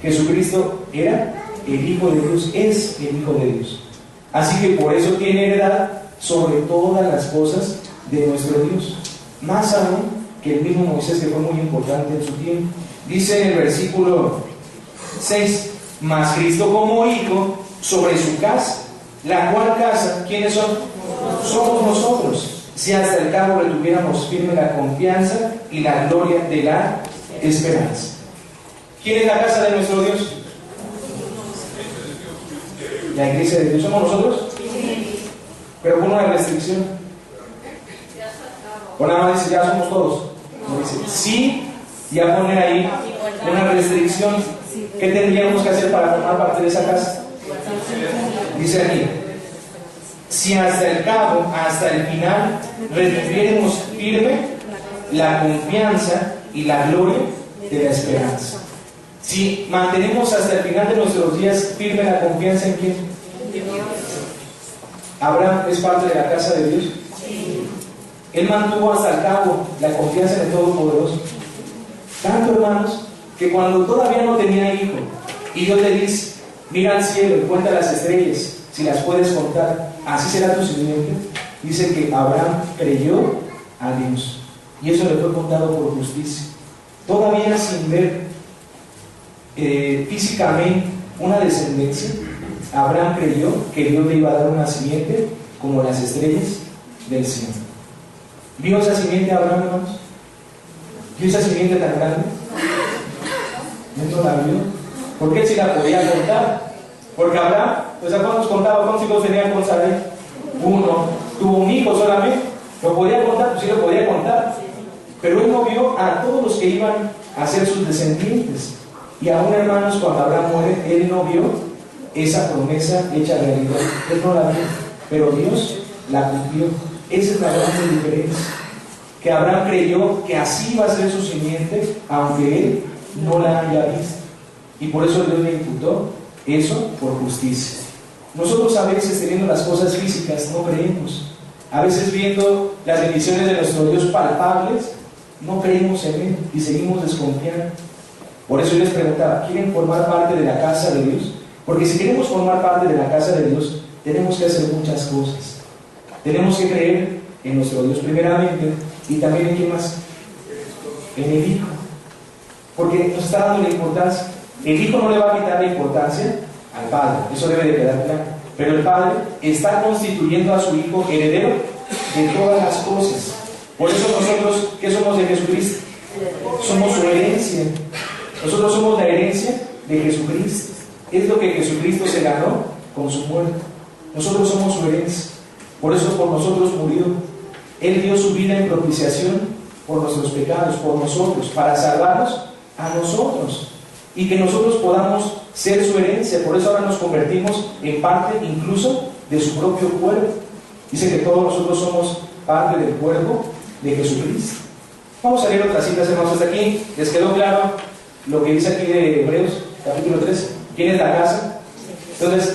Speaker 1: Jesucristo era el Hijo de Dios, es el Hijo de Dios. Así que por eso tiene heredad sobre todas las cosas de nuestro Dios. Más aún que el mismo Moisés, que fue muy importante en su tiempo. Dice en el versículo 6, mas Cristo como hijo sobre su casa, la cual casa, ¿quiénes son? Somos nosotros, si hasta el cabo retuviéramos firme la confianza y la gloria de la esperanza. ¿Quién es la casa de nuestro Dios? La iglesia de Dios. ¿Somos nosotros? Pero con una restricción. O nada más dice, ya somos todos. No dice, sí, ya poner ahí una restricción. ¿Qué tendríamos que hacer para formar parte de esa casa? Dice aquí, si hasta el cabo, hasta el final, retuviéramos firme la confianza y la gloria de la esperanza. Si mantenemos hasta el final de nuestros días firme la confianza en quién. Abraham es parte de la casa de Dios. Él mantuvo hasta el cabo la confianza en el Todopoderoso. Tanto, hermanos, que cuando todavía no tenía hijo, y Dios le dice, mira al cielo y cuenta las estrellas, si las puedes contar, así será tu simiente. Dice que Abraham creyó a Dios, y eso le fue contado por justicia. Todavía sin ver físicamente una descendencia, Abraham creyó que Dios le iba a dar una simiente como las estrellas del cielo. ¿Vio esa simiente Abraham, hermanos? ¿Vio esa simiente tan grande? No la vio, porque él sí la podía contar. Porque Abraham, pues ¿a cuántos contaba? ¿Cuántos hijos tenía con Sarai? Uno. Tuvo un hijo solamente. ¿Lo podía contar? Pues sí lo podía contar. Pero él no vio a todos los que iban a ser sus descendientes. Y aún, hermanos, cuando Abraham muere, él no vio esa promesa hecha realidad. Él no la vio, pero Dios la cumplió. Esa es la gran diferencia. Que Abraham creyó que así iba a ser su simiente, aunque él no la haya visto. Y por eso Dios le imputó eso por justicia. Nosotros a veces, teniendo las cosas físicas, no creemos. A veces, viendo las bendiciones de nuestro Dios palpables, no creemos en Él y seguimos desconfiando. Por eso yo les preguntaba, ¿quieren formar parte de la casa de Dios? Porque si queremos formar parte de la casa de Dios, tenemos que hacer muchas cosas. Tenemos que creer en nuestro Dios primeramente, y también en quién más, en el Hijo, porque nos está dando la importancia. El Hijo no le va a quitar la importancia al Padre, eso debe de quedar claro, pero el Padre está constituyendo a su Hijo heredero de todas las cosas. Por eso nosotros, ¿qué somos de Jesucristo? Somos su herencia. Nosotros somos la herencia de Jesucristo. Es lo que Jesucristo se ganó con su muerte. Nosotros somos su herencia. Por eso por nosotros murió. Él dio su vida en propiciación por nuestros pecados, por nosotros, para salvarnos a nosotros. Y que nosotros podamos ser su herencia. Por eso ahora nos convertimos en parte incluso de su propio cuerpo. Dice que todos nosotros somos parte del cuerpo de Jesucristo. Vamos a leer otras citas, hermanos. Hasta aquí, ¿les quedó claro lo que dice aquí de Hebreos, capítulo 3? ¿Quién es la casa? Entonces,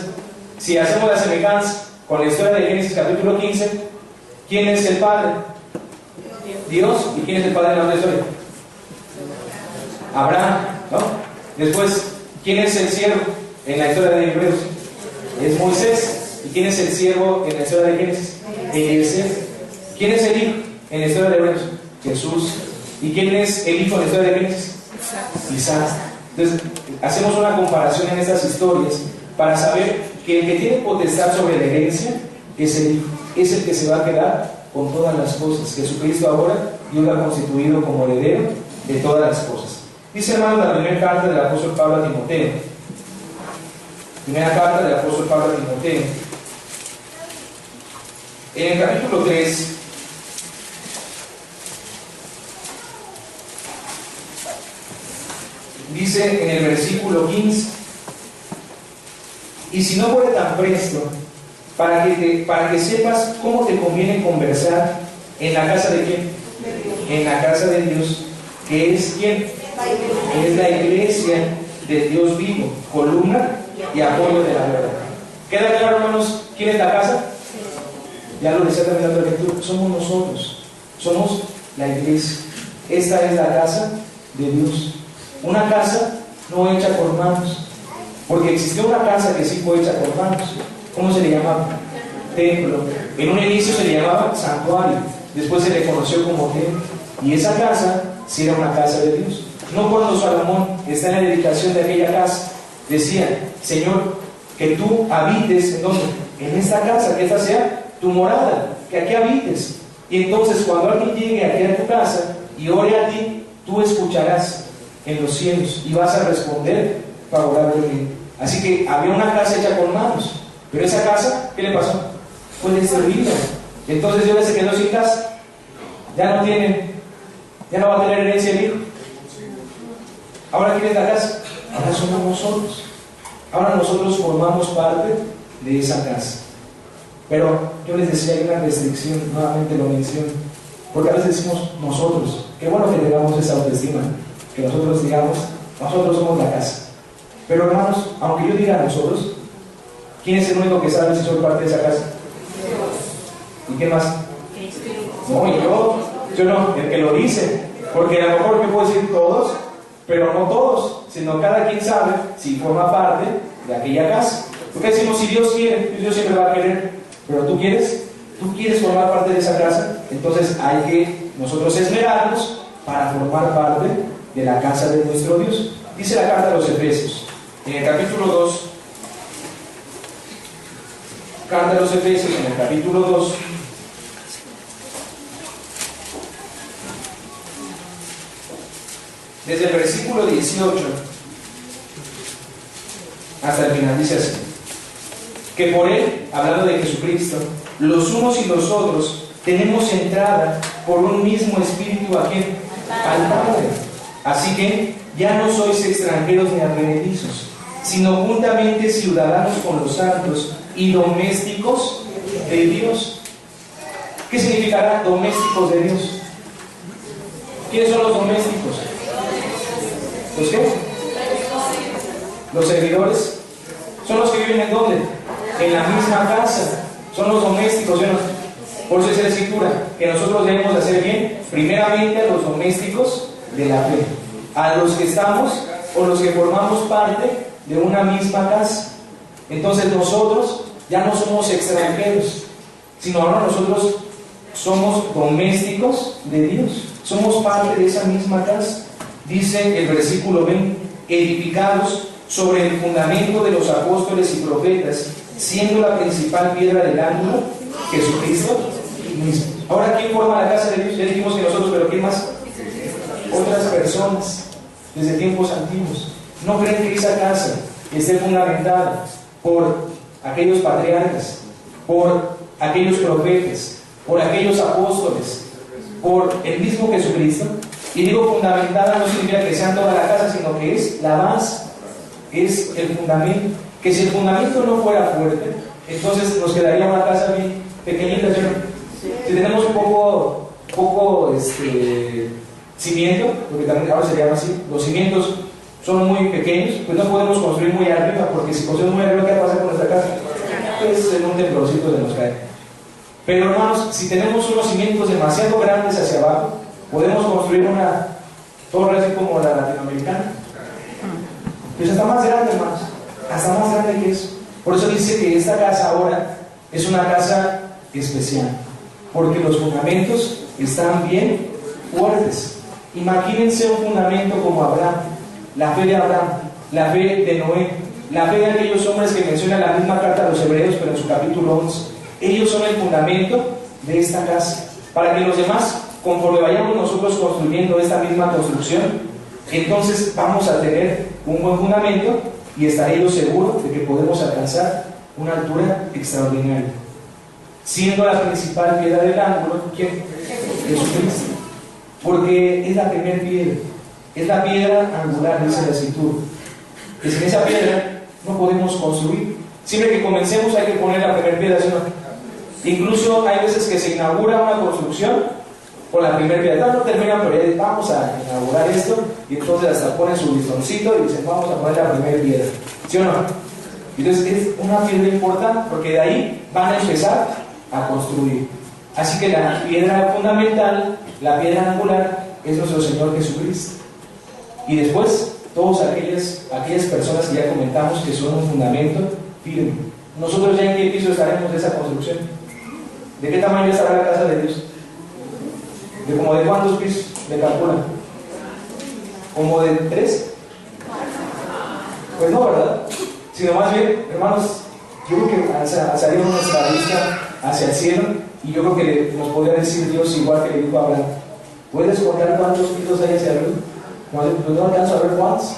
Speaker 1: si hacemos la semejanza con la historia de Génesis, capítulo 15, ¿quién es el Padre? Dios. ¿Y quién es el Padre en la otra historia? Abraham, ¿no? Después, ¿quién es el siervo en la historia de Hebreos? Es Moisés. ¿Y quién es el siervo en la historia de Génesis? Eliezer. ¿Quién es el hijo en la historia de Hebreos? Jesús. ¿Y quién es el hijo en la historia de Génesis? Isaac. Entonces, hacemos una comparación en estas historias para saber que el que tiene potestad sobre la herencia es el hijo, es el que se va a quedar con todas las cosas. Jesucristo ahora Dios lo ha constituido como heredero de todas las cosas. Dice, hermanos, la primera carta del apóstol Pablo a Timoteo. Primera carta del apóstol Pablo a Timoteo. En el capítulo 3, dice en el versículo 15: y si no fuere tan presto, para que sepas cómo te conviene conversar en la casa de quién, en la casa de Dios, que es quién, es la iglesia de Dios vivo, columna y apoyo de la verdad. ¿Queda claro, hermanos, quién es la casa? Ya lo decía también la otra lectura, somos nosotros, somos la iglesia. Esta es la casa de Dios, una casa no hecha por manos, porque existió una casa que sí fue hecha por manos. ¿Cómo se le llamaba? Templo. En un inicio se le llamaba santuario, después se le conoció como templo, y esa casa sí era una casa de Dios. No cuando Salomón está en la dedicación de aquella casa, decía: Señor, que tú habites, ¿en dónde? En esta casa, que esta sea tu morada, que aquí habites. Y entonces cuando alguien llegue aquí a tu casa y ore a ti, tú escucharás en los cielos y vas a responder favorablemente. Así que había una casa hecha con manos, pero esa casa, ¿qué le pasó? Fue destruida. Entonces Dios se quedó sin casa. Ya no va a tener herencia el hijo. Ahora, ¿quién es la casa? Ahora somos nosotros. Ahora nosotros formamos parte de esa casa. Pero yo les decía, hay una restricción, nuevamente lo menciono, porque a veces decimos nosotros. Qué bueno que tengamos esa autoestima, que nosotros digamos, nosotros somos la casa. Pero hermanos, aunque yo diga nosotros, ¿quién es el único que sabe si soy parte de esa casa? ¿Y qué más? No, y yo no, el que lo dice, porque a lo mejor me puedo decir todos, pero no todos, sino cada quien sabe si forma parte de aquella casa. Porque decimos, si Dios quiere, Dios siempre va a querer, pero tú quieres formar parte de esa casa, entonces hay que nosotros esmerarnos para formar parte de la casa de nuestro Dios. Dice la carta a los Efesios, en el capítulo 2, carta a los Efesios, en el capítulo 2, desde el versículo 18 hasta el final, dice así: que por Él, hablando de Jesucristo, los unos y los otros tenemos entrada por un mismo espíritu ¿a quién? Al Padre. Así que ya no sois extranjeros ni advenedizos, sino juntamente ciudadanos con los santos y domésticos de Dios. ¿Qué significará domésticos de Dios? ¿Quiénes son los domésticos? ¿Los qué? Los servidores. Son los que viven ¿en dónde? En la misma casa. Son los domésticos, ¿sí o no? Por eso dice la Escritura que nosotros debemos hacer bien primeramente a los domésticos de la fe, a los que estamos o los que formamos parte de una misma casa. Entonces nosotros ya no somos extranjeros, sino ahora nosotros somos domésticos de Dios, somos parte de esa misma casa. Dice el versículo 20: edificados sobre el fundamento de los apóstoles y profetas, siendo la principal piedra del ángulo Jesucristo mismo. Ahora, ¿quién forma la casa de Dios? Ya dijimos que nosotros, pero ¿quién más? Otras personas, desde tiempos antiguos. ¿No creen que esa casa esté fundamentada por aquellos patriarcas, por aquellos profetas, por aquellos apóstoles, por el mismo Jesucristo? Y digo fundamentada no significa que sea toda la casa, sino que es la base, es el fundamento. Que si el fundamento no fuera fuerte, entonces nos quedaría una casa bien pequeñita, ¿sí? Si tenemos un poco cimiento, porque también ahora se llama así, los cimientos son muy pequeños, pues no podemos construir muy arriba, porque si construimos muy arriba, ¿qué pasa con nuestra casa? Pues en un temblorcito se nos cae. Pero hermanos, si tenemos unos cimientos demasiado grandes hacia abajo, podemos construir una torre así como la latinoamericana. Pues hasta más grande, hermanos, hasta más grande que eso. Por eso dice que esta casa ahora es una casa especial, porque los fundamentos están bien fuertes. Imagínense un fundamento como Abraham, la fe de Abraham, la fe de Noé, la fe de aquellos hombres que menciona la misma carta a los Hebreos, pero en su capítulo 11. Ellos son el fundamento de esta casa, para que los demás, conforme vayamos nosotros construyendo esta misma construcción, entonces vamos a tener un buen fundamento y estaré yo seguro de que podemos alcanzar una altura extraordinaria, siendo la principal piedra del ángulo ¿quién? Jesucristo, porque es la primera piedra, es la piedra angular, dice la Escritura, que sin esa piedra no podemos construir. Siempre que comencemos hay que poner la primera piedra, ¿sí? Incluso hay veces que se inaugura una construcción con la primera piedra, no terminan, pero ya vamos a inaugurar esto, y entonces hasta ponen su listoncito y dicen vamos a poner la primera piedra, ¿sí o no? Entonces es una piedra importante, porque de ahí van a empezar a construir. Así que la piedra fundamental, la piedra angular, es nuestro Señor Jesucristo. Y después, todas aquellas personas que ya comentamos que son un fundamento firme. Nosotros ya en qué piso estaremos de esa construcción. ¿De qué tamaño estará la casa de Dios? ¿De cuántos pisos le calculan? como de 3. Pues no, ¿verdad? Sino más bien, hermanos, yo creo que alzaríamos nuestra vista hacia el cielo y yo creo que nos podría decir Dios igual que le dijo a Abraham: ¿puedes contar cuántos pisos hay hacia arriba? Pues no alcanzo a ver cuántos,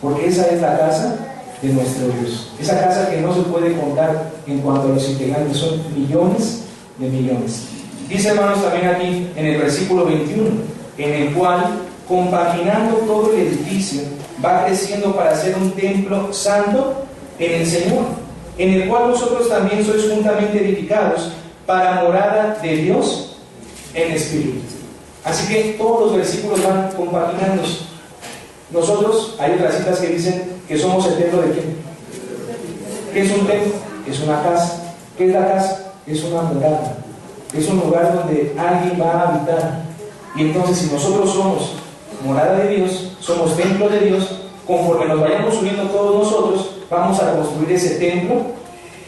Speaker 1: porque esa es la casa de nuestro Dios. Esa casa que no se puede contar en cuanto a los integrantes, son millones de millones. Dice, hermanos, también aquí en el versículo 21, en el cual, compaginando todo el edificio, va creciendo para ser un templo santo en el Señor, en el cual vosotros también sois juntamente edificados para morada de Dios en espíritu. Así que todos los versículos van compaginándose. Nosotros, hay otras citas que dicen que somos el templo de ¿quién? ¿Qué es un templo? Es una casa. ¿Qué es la casa? Es una morada. Es un lugar donde alguien va a habitar. Y entonces, si nosotros somos morada de Dios, somos templo de Dios, conforme nos vayamos uniendo todos nosotros, vamos a construir ese templo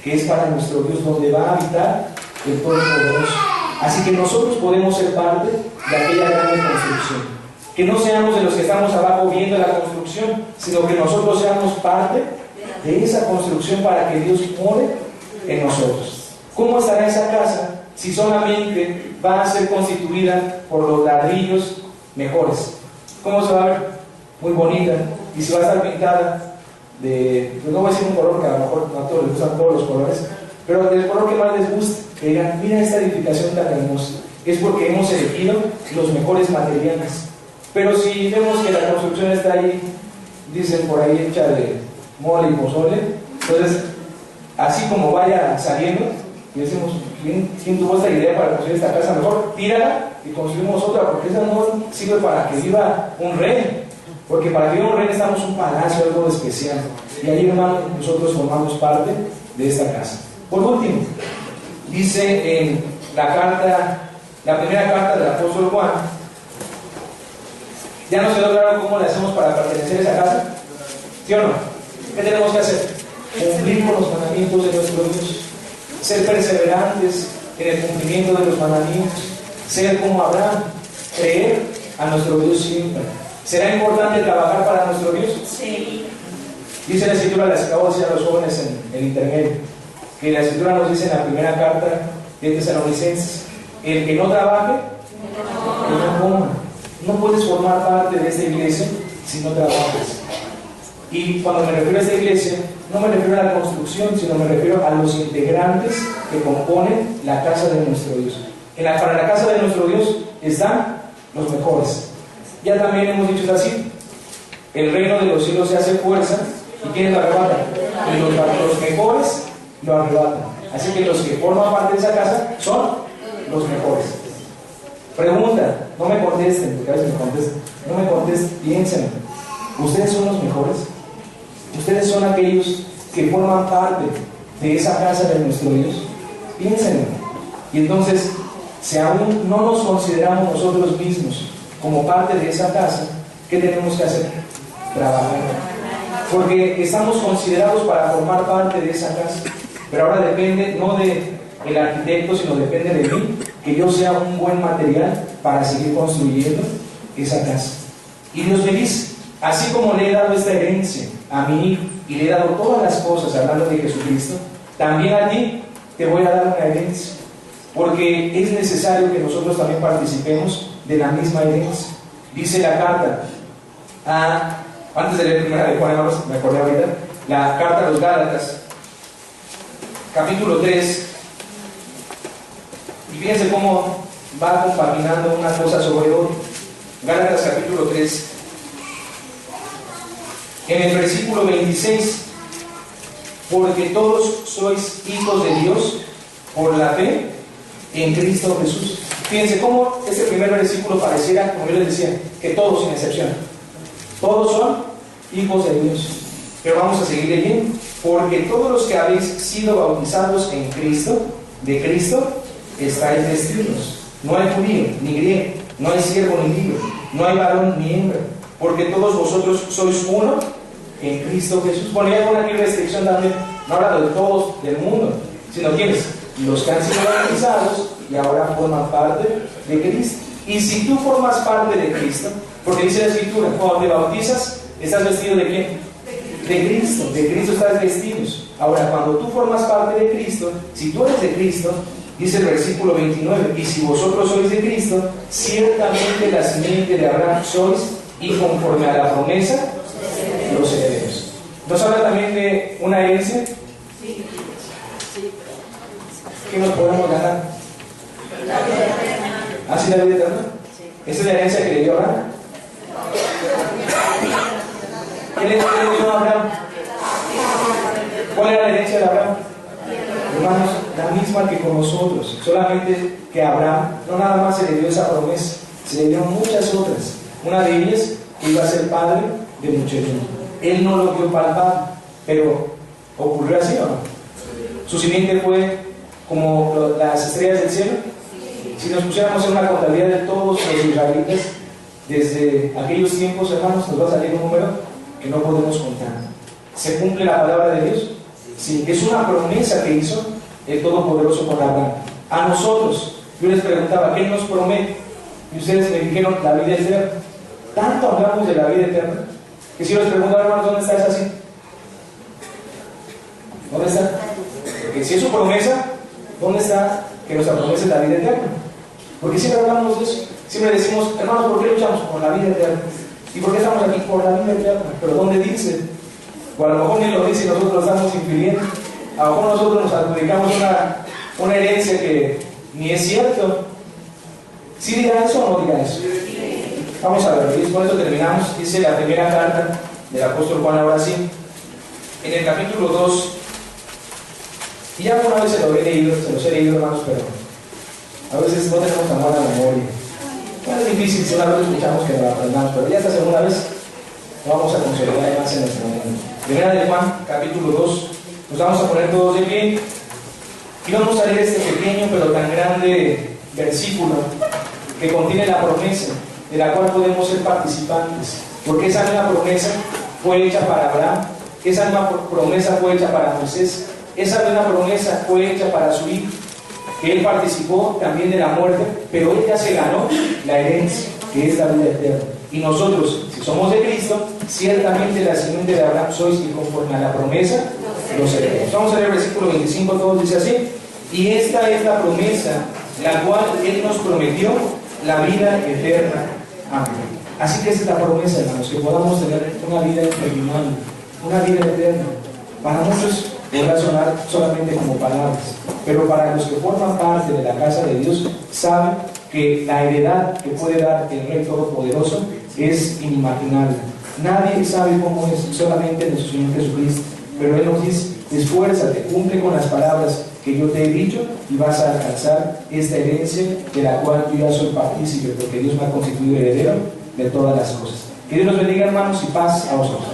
Speaker 1: que es para nuestro Dios, donde va a habitar el Todopoderoso. Así que nosotros podemos ser parte de aquella gran construcción. Que no seamos de los que estamos abajo viendo la construcción, sino que nosotros seamos parte de esa construcción para que Dios more en nosotros. ¿Cómo estará esa casa si solamente va a ser constituida por los ladrillos mejores? ¿Cómo se va a ver? Muy bonita. Y si va a estar pintada de, pues no voy a decir un color que a lo mejor no a todos les gustan todos los colores, pero del color que más les guste, que digan: mira esta edificación tan hermosa. Es porque hemos elegido los mejores materiales. Pero si vemos que la construcción está ahí, dicen por ahí, hecha de mole y pozole, entonces, así como vaya saliendo, y decimos: ¿quién tuvo esta idea para construir esta casa? Mejor tírala y construimos otra, porque esa no sirve para que viva un rey. Porque para que viva un rey necesitamos un palacio, algo especial. Y ahí, hermano, nosotros formamos parte de esta casa. Por último, dice en la carta, la primera carta del apóstol Juan, ¿ya nos quedó claro cómo le hacemos para pertenecer a esa casa? ¿Sí o no? ¿Qué tenemos que hacer? Cumplir con los mandamientos de nuestro Dios, ser perseverantes en el cumplimiento de los mandamientos, ser como Abraham, creer a nuestro Dios siempre. ¿Será importante trabajar para nuestro Dios? Sí. Dice la Escritura, les acabo de decir a los jóvenes en el intermedio, que la Escritura nos dice en la primera carta de Tesalonicenses: el que no trabaje, que no coma. No puedes formar parte de esta iglesia si no trabajas. Y cuando me refiero a esta iglesia, no me refiero a la construcción, sino me refiero a los integrantes que componen la casa de nuestro Dios. Para la casa de nuestro Dios están los mejores. Ya también hemos dicho así: el reino de los cielos se hace fuerza, ¿y quiénes lo arrebatan? Y los mejores lo arrebatan. Así que los que forman parte de esa casa son los mejores. Pregunta, no me contesten, porque a veces me contestan. No me contesten, piensen. ¿Ustedes son los mejores? ¿Ustedes son aquellos que forman parte de esa casa de nuestro Dios? Piensen. Y entonces, si aún no nos consideramos nosotros mismos como parte de esa casa, ¿qué tenemos que hacer? Trabajar. Porque estamos considerados para formar parte de esa casa. Pero ahora depende no del arquitecto, sino depende de mí, que yo sea un buen material para seguir construyendo esa casa. Y Dios me dice: así como le he dado esta herencia a mi hijo y le he dado todas las cosas, hablando de Jesucristo, también a ti te voy a dar una herencia. Porque es necesario que nosotros también participemos de la misma herencia. Dice la carta antes de leer primera de Juan, hermanos, me acordé ahorita, la carta a los Gálatas, capítulo 3, y fíjense cómo va compaginando una cosa sobre otra. Gálatas capítulo 3, en el versículo 26: porque todos sois hijos de Dios por la fe en Cristo Jesús. Fíjense cómo este primer versículo pareciera, como yo les decía, que todos sin excepción, todos son hijos de Dios. Pero vamos a seguir leyendo: porque todos los que habéis sido bautizados en Cristo, de Cristo estáis vestidos. No hay judío ni griego, no hay siervo ni libre, no hay varón ni hembra, porque todos vosotros sois uno en Cristo Jesús. Bueno, ya hay aquí restricción también, no habla de todos del mundo, sino ¿quiénes? Los que han sido bautizados y ahora forman parte de Cristo. Y si tú formas parte de Cristo, Porque dice la Escritura, cuando te bautizas, ¿estás vestido de quién? De Cristo. De Cristo estás vestidos. Ahora, cuando tú formas parte de Cristo, si tú eres de Cristo, dice el versículo 29, y si vosotros sois de Cristo, ciertamente la simiente de Abraham sois, y conforme a la promesa, los herederos. ¿Nos habla también de una herencia? ¿Qué nos podemos ganar? ¿Así la vida eterna? ¿Esa es la herencia que le dio Abraham? ¿Qué le dio a Abraham? ¿Cuál era la herencia de Abraham? Hermanos, la misma que con nosotros, solamente que a Abraham no nada más se le dio esa promesa, se le dieron muchas otras. Una de ellas, que iba a ser padre de muchedumbre. Él no lo vio palpable, pero ocurrió así, ¿o no? Su simiente fue como las estrellas del cielo. Si nos pusiéramos en una contabilidad de todos los israelitas, desde aquellos tiempos, hermanos, nos va a salir un número que no podemos contar. ¿Se cumple la palabra de Dios? Sí, es una promesa que hizo el Todopoderoso con Abraham. A nosotros, yo les preguntaba, ¿qué nos promete? Y ustedes me dijeron, la vida eterna. Tanto hablamos de la vida eterna, que si yo les pregunto, hermanos, ¿dónde está esa? ¿Dónde está? Porque si es su promesa, ¿dónde está que nuestra promesa es la vida eterna? Porque siempre hablamos de eso. Siempre decimos, hermanos, ¿por qué luchamos? Por la vida eterna. ¿Y por qué estamos aquí? Por la vida eterna. Pero ¿dónde dice? O a lo mejor ni lo dice y nosotros lo estamos infiriendo. A lo mejor nosotros nos adjudicamos una herencia que ni es cierto. ¿Sí dirá eso o no dirá eso? Vamos a ver, y con eso terminamos. Dice la primera carta del apóstol Juan, ahora sí, en el capítulo 2. Y ya alguna vez se los he leído, hermanos, pero a veces no tenemos tan buena memoria. Bueno, es difícil, si una vez escuchamos que lo aprendamos, pero ya esta segunda vez lo vamos a consolidar más en nuestro mundo. Primera de Juan, capítulo 2. Nos vamos a poner todos de pie y vamos a leer este pequeño pero tan grande versículo que contiene la promesa de la cual podemos ser participantes, porque esa misma promesa fue hecha para Abraham, esa misma promesa fue hecha para Moisés, esa misma promesa fue hecha para su hijo, que él participó también de la muerte, pero él ya se ganó la herencia, que es la vida eterna. Y nosotros, si somos de Cristo, ciertamente la simiente de Abraham sois, y conforme a la promesa los herederos. Vamos a leer el versículo 25, todos dice así: y esta es la promesa, la cual él nos prometió, la vida eterna. Amén. Así que esa es la promesa, hermanos, que podamos tener una vida interminable, una vida eterna. Para muchos podrá sonar solamente como palabras, pero para los que forman parte de la casa de Dios, saben que la heredad que puede dar el Rey Todopoderoso es inimaginable. Nadie sabe cómo es, solamente nuestro Señor Jesucristo. Pero Él nos dice, esfuérzate, cumple con las palabras que yo te he dicho y vas a alcanzar esta herencia de la cual yo ya soy partícipe, porque Dios me ha constituido heredero de todas las cosas. Que Dios los bendiga, hermanos, y paz a vosotros.